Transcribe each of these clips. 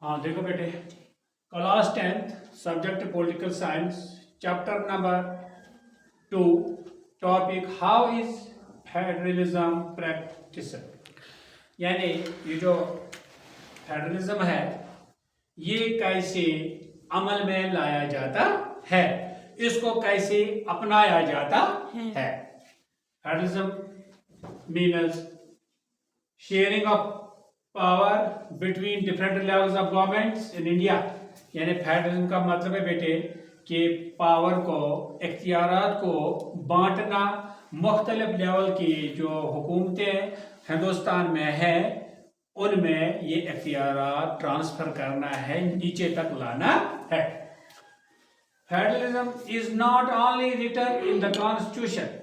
हाँ देखो बेटे, class 10th subject political science, chapter number 2, topic how is federalism practice. यानी ये जो फेडरलिज्म है ये कैसे अमल में लाया जाता है, इसको कैसे अपनाया जाता है। Federalism means sharing of power between different levels of governments in India. यानी फेडरलिज्म का मतलब है बेटे कि पावर को, इख्तियारात को बांटना, मुख्तलिफ लेवल की जो हुकूमतें हिंदुस्तान में है उनमें ये इख्तियारात ट्रांसफर करना है, नीचे तक लाना है। Federalism is not only written in the constitution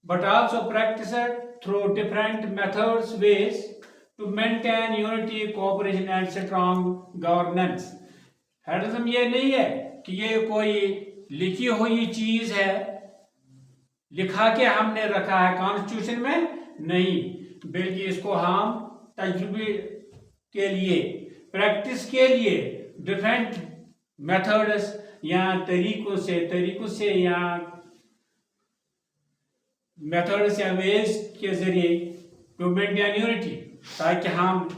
but also practiced through different methods, ways to maintain unity, cooperation and strong governance. Federalism ये नहीं है कि ये कोई लिखी हुई चीज है, लिखा के हमने रखा है कॉन्स्टिट्यूशन में, नहीं, बल्कि इसको हम तजुर्बे के लिए, प्रैक्टिस के लिए डिफरेंट मेथड्स या तरीकों से या मेथड्स या वेज के जरिए टू मेंटेन यूनिटी, ताकि हम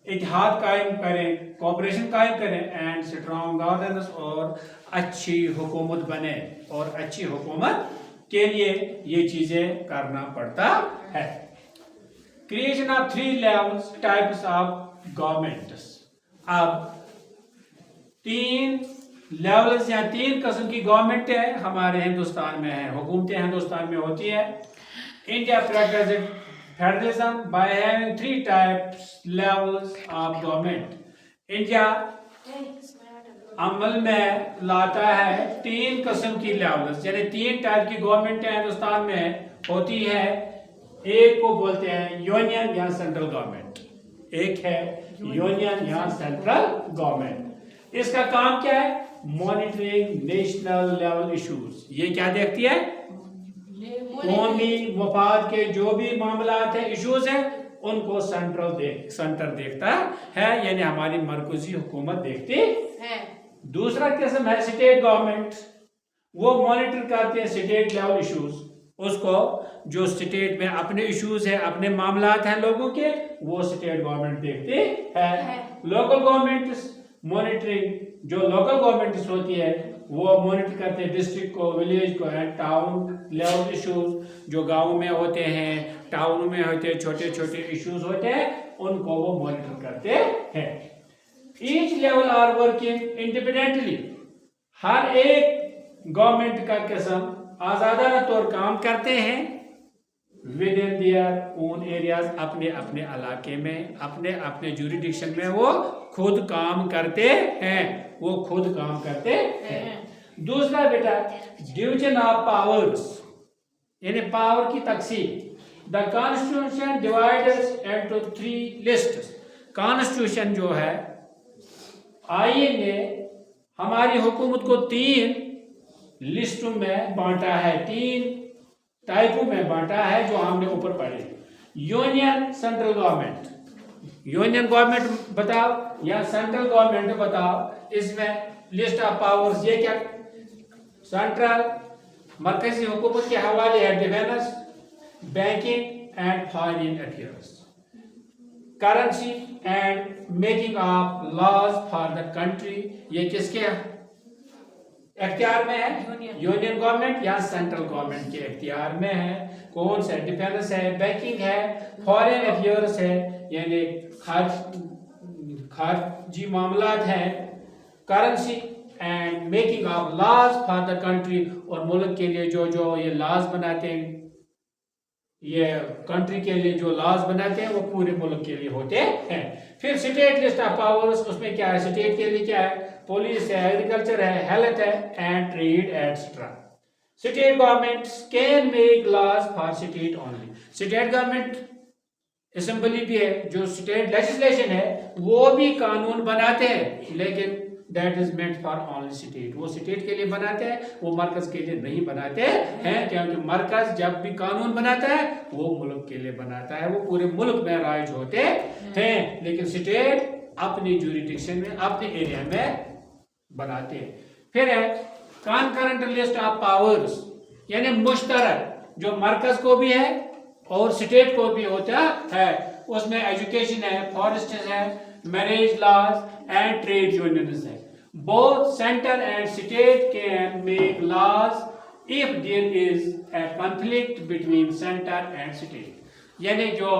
इत्तेहाद कायम करें, कोऑपरेशन कायम करें एंड स्ट्रॉन्ग गवर्नेंस, और अच्छी हुकूमत बने। और अच्छी हुकूमत के लिए ये चीजें करना पड़ता है। Creation of 3 levels types of governments. अब 3 लेवल्स या 3 किस्म की गवर्नमेंट है हमारे हिंदुस्तान में है, हुकूमतें हिंदुस्तान में होती है। India practices federalism by having 3 types levels of government. India अमल में लाता है 3 किस्म की लेवल्स, यानी 3 टाइप की गवर्नमेंट हिंदुस्तान में होती है। एक को बोलते हैं यूनियन या सेंट्रल गवर्नमेंट, एक है यूनियन या सेंट्रल गवर्नमेंट। इसका काम क्या है? Monitoring national level issues. ये क्या देखती है? कौमी मफाद के जो भी मामलात है, इश्यूज हैं, उनको सेंटर देखता है, यानी हमारी मरकजी हुकूमत देखती है। दूसरा किस्म है स्टेट गवर्नमेंट, वो मॉनिटर करते हैं स्टेट लेवल इश्यूज, उसको जो स्टेट में अपने इश्यूज है, अपने मामलात हैं लोगों के, वो स्टेट गवर्नमेंट देखती है। लोकल गवर्नमेंट मॉनिटरिंग, जो लोकल गवर्नमेंट होती है वो मॉनिटर करते हैं डिस्ट्रिक्ट को, विलेज को एंड टाउन लेवल इश्यूज, जो गाँव में होते हैं, टाउन में होते हैं, छोटे छोटे इश्यूज होते हैं, उनको वो मॉनिटर करते हैं। Each level are working independently. हर एक गवर्नमेंट का किस्म आजादाना तौर काम करते हैं within their own areas, अपने अपने इलाके में, अपने अपने ज्यूरिडिक्शन में वो खुद काम करते हैं, वो खुद काम करते हैं। दूसरा बेटा डिवीजन ऑफ पावर्स, यानी पावर की तकसीम। The constitution divides into 3 lists. Constitution जो है, आईन ने हमारी हुकूमत को 3 लिस्टों में बांटा है, 3 टाइपों में बांटा है, जो हमने ऊपर पढ़े। Union central government, union government बताओ या सेंट्रल गवर्नमेंट बताओ, इसमें लिस्ट ऑफ पावर्स ये क्या? सेंट्रल मरकजी हुकूमत के हवाले है defence, banking and foreign affairs, currency and making of laws for the country. ये किसके इख्तियार में है? यूनियन गवर्नमेंट या सेंट्रल गवर्नमेंट के इख्तियार में है। कौन सा? डिफेंस है, बैंकिंग है, फॉरेन अफेयर्स है, यानी खारजी मामलात है, currency and making of laws for the country, और मुल्क के लिए जो जो ये लॉज बनाते हैं, ये कंट्री के लिए जो लॉज बनाते हैं वो पूरे मुल्क के लिए होते हैं। फिर स्टेट लिस्ट ऑफ पावर्स, उसमें क्या है? स्टेट के लिए क्या है? पुलिस है, एग्रीकल्चर है, हेल्थ है and trade etcetera. State governments can make laws for state only. State government assembly भी है, जो स्टेट लेजिस्लेशन है वो भी कानून बनाते हैं, लेकिन that is meant for only state, वो स्टेट के लिए बनाते हैं, वो मरकज के लिए नहीं बनाते हैं, क्योंकि मरकज जब भी कानून बनाता है वो मुल्क के लिए बनाता है, वो पूरे मुल्क में राइज होते हैं। लेकिन स्टेट अपनी ज्यूरिडिक्शन में, अपने एरिया में बनाते हैं। फिर है कॉन्करेंट लिस्ट ऑफ पावर्स, यानी मुश्तरक जो मरकज को भी है और स्टेट को भी होता है। उसमें एजुकेशन है, फॉरेस्ट है, marriage laws and trade unions है। Both centre and state can make laws if there is a conflict between center and state, यानी जो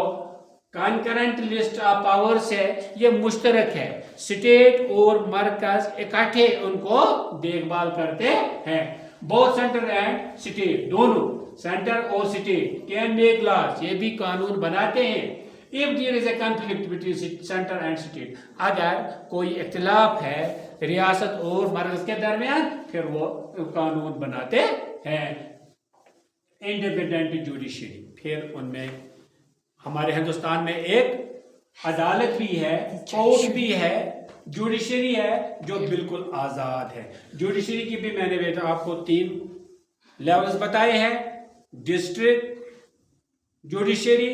कॉन्करेंट लिस्ट ऑफ पावर्स है ये मुश्तरक है, स्टेट और मरकज इकट्ठे उनको देखभाल करते हैं। बोथ सेंटर एंड स्टेट, दोनों सेंटर और स्टेट कैन मेक लॉज, ये भी कानून बनाते हैं। If there is a conflict between centre and state, अगर कोई इख्तिलाफ है रियासत और मरकज के दरमियान, फिर वो कानून बनाते हैं। इंडिपेंडेंट जुडिशरी, फिर उनमें हमारे हिंदुस्तान में एक अदालत भी है, कोर्ट भी है, जुडिशरी है जो बिल्कुल आज़ाद है। जुडिशरी की भी मैंने बेटा आपको 3 लेवल्स बताए हैं, डिस्ट्रिक्ट जुडिशरी,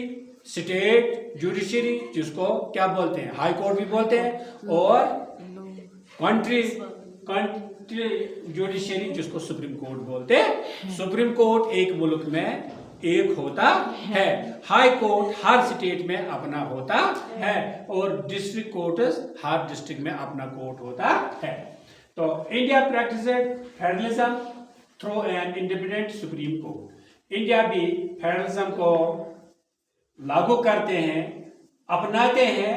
स्टेट जुडिशरी जिसको क्या बोलते हैं हाई कोर्ट भी बोलते हैं, और कंट्री जुडिशरी जिसको सुप्रीम कोर्ट बोलते हैं। सुप्रीम कोर्ट एक मुल्क में एक होता है, हाई कोर्ट हर स्टेट में अपना होता है, और डिस्ट्रिक्ट कोर्ट हर डिस्ट्रिक्ट में अपना कोर्ट होता है। तो India practised federalism through an independent supreme court. India भी फेडरलिज्म को लागू करते हैं, अपनाते हैं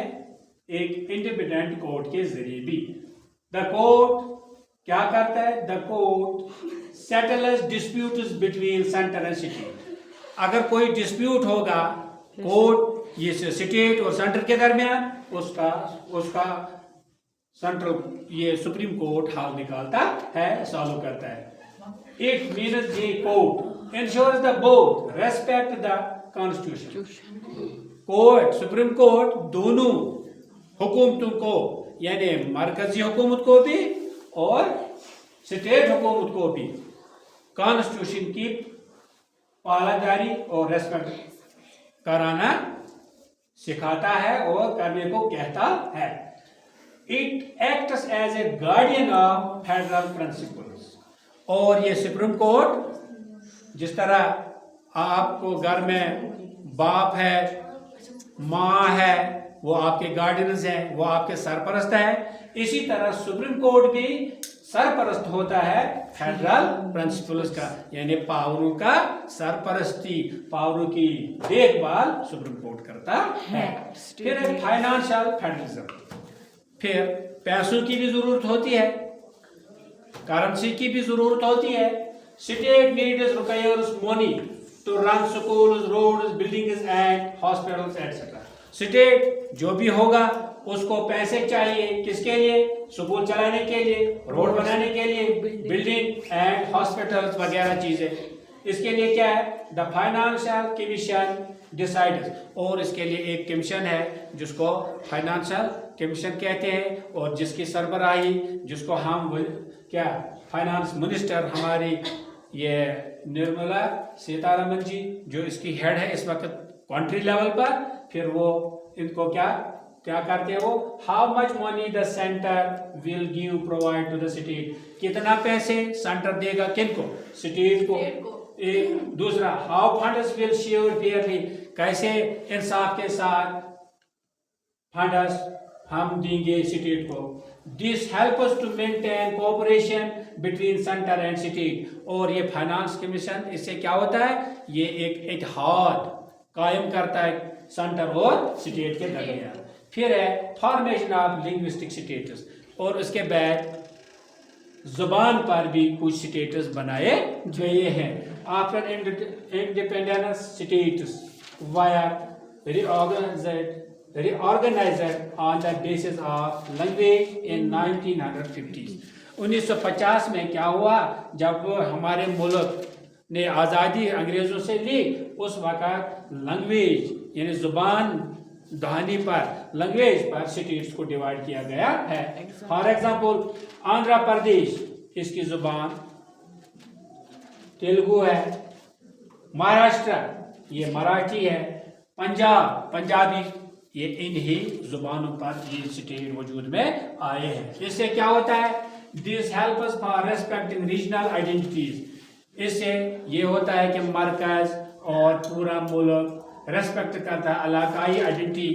एक इंडिपेंडेंट कोर्ट के जरिए भी। द कोर्ट क्या करता है? The court settles disputes between centre and state. अगर कोई डिस्प्यूट होगा, कोर्ट ये स्टेट और सेंटर के दरमियान, उसका सेंट्रल ये सुप्रीम कोर्ट हल निकालता है, सॉल्व करता है। It means the court ensures the both respect the constitution. Court, supreme court दोनों हुकूमतों को, यानी मरकजी हुकूमत को भी और स्टेट हुकूमत को भी कॉन्स्टिट्यूशन की पालादारी और रेस्पेक्ट कराना सिखाता है और करने को कहता है। It acts as a guardian of federal principles. और ये सुप्रीम कोर्ट जिस तरह आपको घर में बाप है, माँ है, वो आपके गार्डियंस हैं, वो आपके सरपरस्त है, इसी तरह सुप्रीम कोर्ट भी सरपरस्त होता है फेडरल प्रिंसिपल्स का, यानी पावरों का सरपरस्ती, पावरों की देखभाल सुप्रीम कोर्ट करता है। फिर फाइनेंशियल फेडरलिज्म, फिर पैसों की भी जरूरत होती है, करेंसी की भी जरूरत होती है। State needs requires money to run schools, roads, buildings and hospitals etcetera. State जो भी होगा उसको पैसे चाहिए, किसके लिए? स्कूल चलाने के लिए, रोड बनाने के लिए, बिल्डिंग एंड हॉस्पिटल्स वगैरह चीजें। इसके लिए क्या है? द फाइनेंशियल कमीशन डिसाइड्स, और इसके लिए एक कमीशन है जिसको फाइनेंशियल कमीशन कहते हैं, और जिसकी सरबराही, जिसको हम क्या फाइनेंस मिनिस्टर हमारी ये निर्मला सीतारमन जी जो इसकी हेड है इस वक्त कंट्री लेवल पर, फिर वो इनको क्या करते हैं? वो how much money the centre will give provide to the state, कितना पैसे सेंटर देगा किनको? स्टेट को। एक दूसरा, how funds will share fairly, कैसे इंसाफ के साथ फंड्स हम देंगे स्टेट को। This helps to maintain cooperation between centre and state, और ये फाइनेंस कमीशन इससे क्या होता है? ये एक इत्तेहाद कायम करता है सेंटर और स्टेट के दरमियान। फिर है फॉर्मेशन ऑफ लिंग्विस्टिक स्टेटस, और उसके बाद जुबान पर भी कुछ स्टेटस बनाए गए हैं। After independence status were reorganized on the basis of language in 1950s। 1950 में क्या हुआ? जब हमारे मुल्क ने आज़ादी अंग्रेज़ों से ली, उस वक़्त लैंग्वेज यानी ज़ुबान दहानी पर, लैंग्वेज पर स्टेट्स को डिवाइड किया गया है। फॉर एग्जांपल आंध्र प्रदेश, इसकी ज़ुबान तेलुगु है, महाराष्ट्र ये मराठी है, पंजाब पंजाबी ये इन्हीं जुबानों पर ये स्टेट वजूद में आए हैं। इससे क्या होता है, this help us for respecting regional identities. इससे ये होता है कि मरकज और पूरा मुल्क रेस्पेक्ट करता है इलाकाई आइडेंटिटी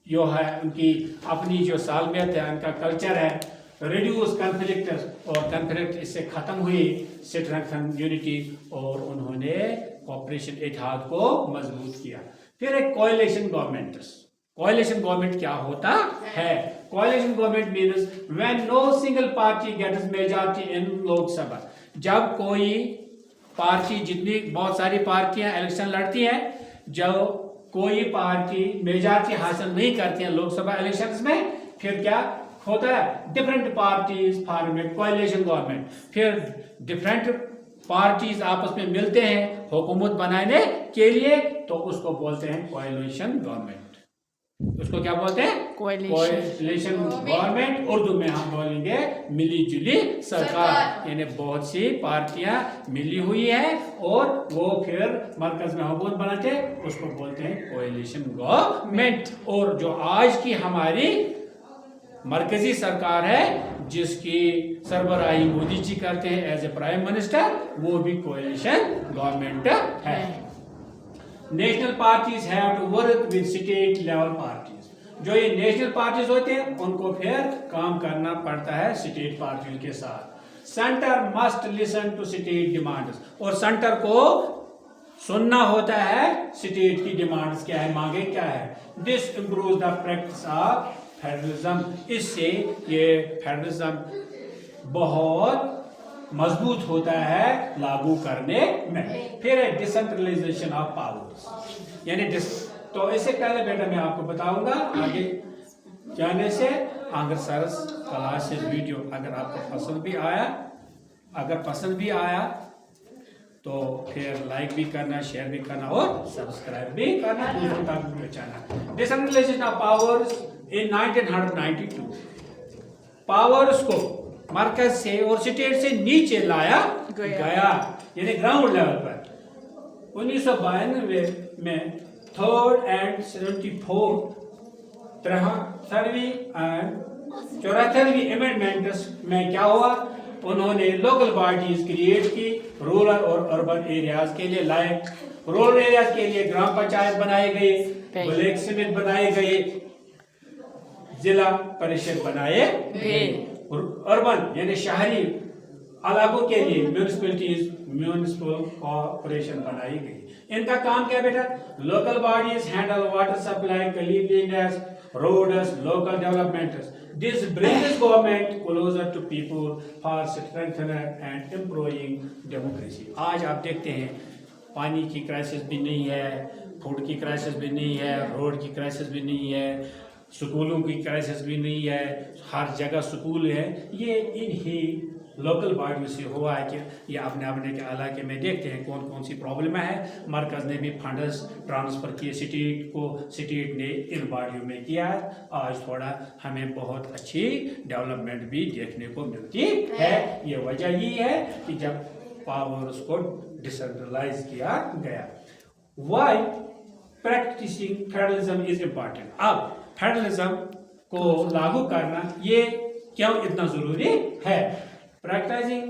जो है, उनकी अपनी जो सालमियत है, उनका कल्चर है। रिड्यूस कन्फ्लिक्ट, और कन्फ्लिक्ट इससे ख़त्म हुई। स्ट्रेंथन यूनिटी, और उन्होंने कॉपरेशन इत्तेहाद को मजबूत किया। फिर एक कोएलिशन गवर्नमेंट। कोएलिशन गवर्नमेंट क्या होता है? Coalition government means when no single party gets majority in Lok Sabha. जब कोई पार्टी, जितनी बहुत सारी पार्टियां इलेक्शन लड़ती हैं, जब कोई पार्टी मेजॉरिटी हासिल नहीं करती है लोकसभा इलेक्शंस में, फिर क्या होता है, different parties form coalition government. फिर डिफरेंट पार्टीज आपस में मिलते हैं हुकूमत बनाने के लिए, तो उसको बोलते हैं कोएलिशन गवर्नमेंट। उसको क्या बोलते हैं? Coalition government. उर्दू में हम बोलेंगे मिली जुली सरकार। यानी बहुत सी पार्टियां मिली हुई है और वो फिर मरकज में हुकूमत बनाते, उसको बोलते हैं कोएलिशन गवर्नमेंट। और जो आज की हमारी मरकजी सरकार है, जिसकी सरबराही मोदी जी करते हैं एज ए प्राइम मिनिस्टर, वो भी कोएलिशन गवर्नमेंट है। National parties have to work with state level parties. जो ये नेशनल पार्टीज होते हैं, उनको फिर काम करना पड़ता है स्टेट पार्टियों के साथ। Centre must listen to state demands, और सेंटर को सुनना होता है स्टेट की डिमांड्स क्या है, मांगे क्या है। This improve the practice of federalism. इससे ये फेडरलिज्म बहुत मजबूत होता है लागू करने में। फिर है डिसेंट्रलाइजेशन ऑफ पावर्स, यानी तो इससे पहले बेटा मैं आपको बताऊंगा आगे जाने से, अगर सरस क्लासेस वीडियो अगर आपको पसंद भी आया तो फिर लाइक भी करना, शेयर भी करना और सब्सक्राइब भी करना, दूसरों तक भी पहुंचाना। Decentralisation of powers in 1992 powers को मरकज से और स्टेट से नीचे लाया गया, यानी ग्राउंड लेवल पर। 1992 में 3rd and 74th 74वीं अमेंडमेंट्स में क्या हुआ, उन्होंने लोकल बॉडीज क्रिएट की, रूरल और अर्बन एरियाज के लिए लाए। रूरल एरियाज के लिए ग्राम पंचायत बनाए गए, ब्लैक समिति बनाए गए, जिला परिषद बनाए गए। अर्बन यानी शहरी इलाकों के लिए म्यूनिसिपल कॉर्पोरेशन बनाई गई। इनका काम क्या बेटा, local bodies handle water supply, cleanliness, roads, local developments. This brings government closer to people for strengthening and improving democracy. आज आप देखते हैं पानी की क्राइसिस भी नहीं है, फूड की क्राइसिस भी नहीं है, रोड की क्राइसिस भी नहीं है, स्कूलों की क्राइसिस भी नहीं है, हर जगह स्कूल है। ये इन्हीं लोकल बॉडियों से हुआ है कि ये अपने अपने के इलाके में देखते हैं कौन कौन सी प्रॉब्लम है। मरकज ने भी फंड्स ट्रांसफ़र किए स्टेट को, स्टेट ने इन बॉडियों में किया है। आज थोड़ा हमें बहुत अच्छी डेवलपमेंट भी देखने को मिलती है। ये वजह यही है कि जब पावर्स को डिसेंट्रलाइज किया गया। Why practising federalism is important. अब फेडरलिज्म को लागू करना ये क्यों इतना जरूरी है? Practicing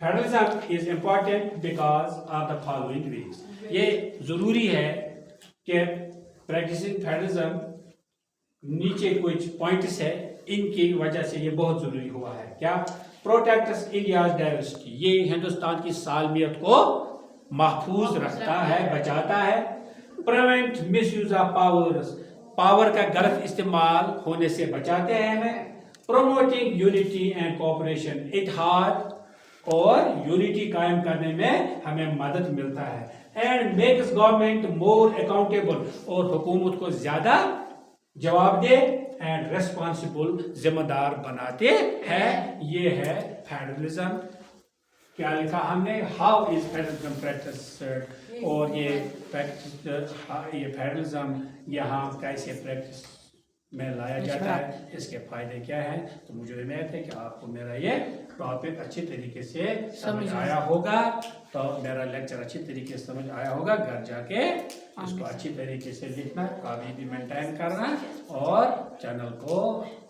federalism is important because of the following reasons. ये जरूरी है कि practicing federalism नीचे कुछ पॉइंट्स है, इनकी वजह से ये बहुत जरूरी हुआ है। क्या? प्रोटेक्ट्स इंडियाज डाइवर्सिटी, ये हिंदुस्तान की सालमियत को महफूज रखता है, बचाता है। Prevent misuse of powers, power का गलत इस्तेमाल होने से बचाते हैं हमें। प्रोमोटिंग यूनिटी एंड कोऑपरेशन, इत्तेहाद और यूनिटी कायम करने में हमें मदद मिलता है। And makes government more accountable, और हुकूमत को ज्यादा जवाबदेह एंड रेस्पॉन्सिबल, जिम्मेदार बनाते हैं। ये है फेडरलिज्म। क्या लिखा हमने? हाउ इज फेडरलिज्म प्रैक्टिस्ड, और ये फेडरलिज्म यहाँ कैसे प्रैक्टिस में लाया जाता है, इसके फायदे क्या हैं। तो मुझे उम्मीद है कि आपको मेरा ये टॉपिक अच्छी तरीके से समझ आया होगा। तो मेरा लेक्चर अच्छी तरीके से समझ आया होगा। घर जाके इसको अच्छी तरीके से लिखना, कॉपी भी मेंटेन करना और चैनल को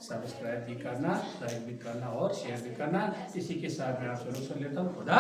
सब्सक्राइब भी करना, लाइक भी करना और शेयर भी करना। इसी के साथ मैं आपसे रुखसत लेता हूँ। खुदा